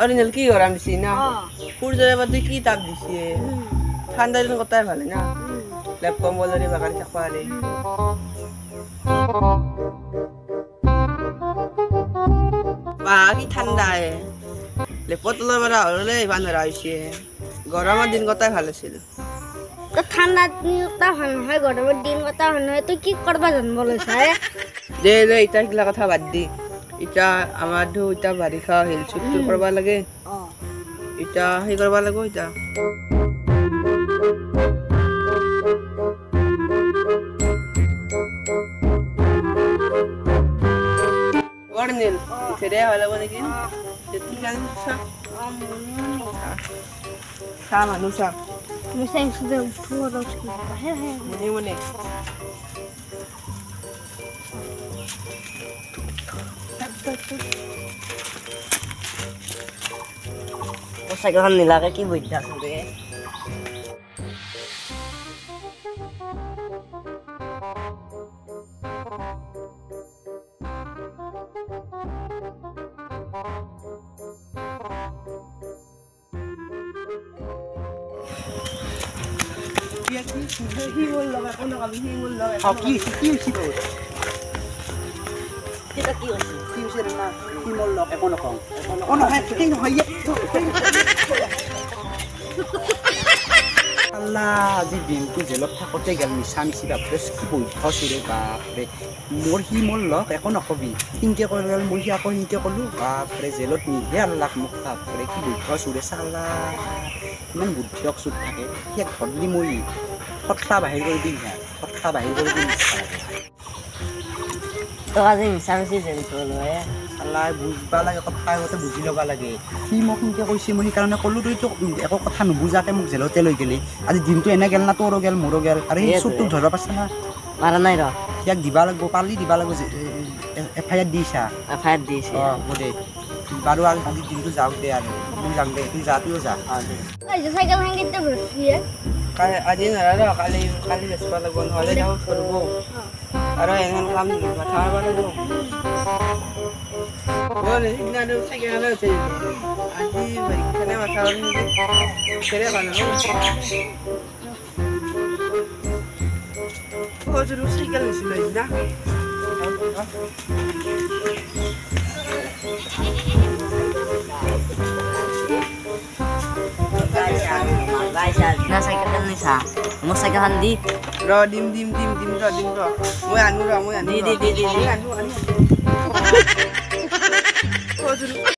Original কি গরম দিছি না সূর্যের বাদে কি তাপ দিছে ঠান্ডা দিন কথাই ভালো না ল্যাপ কম্বলের বাগানে থাকবা আরে বা কি ঠান্ডা লেপতলা বড় হলে বান্দর আইছে গরমের দিন কথাই ভালো ছিল তো ঠান্ডা দিনটা ভালো হয় গরমের দিন কথা ভালো হয় তুই কি করবা জান বলে স্যার দে এটা কিলা কথা বাদ দি এটা আমার ধো এটা বাড়ি খাওয়া হিল ছুট্টুর করবা লাগে এটা সেই করবা লাগবো এটা অরিজিনাল ছেড়ে ভালো বলে কি ঠিক আছে সা মানুষ সা Misalnya sudah turun muni muni Motorcycle nila ka ki buida sore. কি এটা কি হচ্ছে কি হচ্ছে না কি মূল্য এখন কম এখন এই নহয় আল্লাহ আজি দিনটো জেলত থাকোঁতে গেল মিছা মিছি বাপৰে কি বৈ খচিৰে বাপৰে মোৰ সি মূল্য একো নকবি সিনকে কৈ গ'ল মই আকৌ সিনকে ক'লোঁ বাপৰে জেলত নিহে আল্লাহ মোক বাপৰে কি বৈ খচুৰে চালা ইমান বুদ্ধিয়ক চুট থাকে সি ধৰলি মই কথা বাহিৰ কৰি দিম কথা বাহিৰ কৰি দিম তো আজি মিছা মিছি জেলটো লয় আল্লাহ বুজবা লাগে কথা আগতে বুজি ল'বা লাগে সি মোক সিনকে কৈছে মই সেইকাৰণে ক'লোঁ তইতো একো কথা নুবুজাকে মোক জেলতে লৈ গেলি আজি দিনটো এনে গেল না তোৰো গেল মোৰো গেল আৰু সেই চুটটোক ধৰিব পাৰছা না মাৰা নাই ৰ ইয়াক দিবা লাগিব পালি দিবা লাগিব এফআইআৰ দিছা এফআইআৰ দিছে হ'ব দে বাৰু আৰু আজি দিনটো যাওক দে আৰু মই যাম দে তুই যা তুইও যা এই যে সাইকেল হাঙ্গিতে ভর্তি আজি নাৰা কালি কালি বেচবা লাগব নহ'লে যাওঁ ধৰিব আৰু এনেহেন কাম মাথা মাৰিব লাগিব সিদিনা চাইকেল উঠে আজি পৰীক্ষানে মাথা মাৰি কেৰে ভাল সজুৰো চাইকেল নিছিলোঁ সিদিনা না সাইকেল নিছা মোৰ চাইকেলখন দি ৰ দিম ৰ মই আনো দি আনো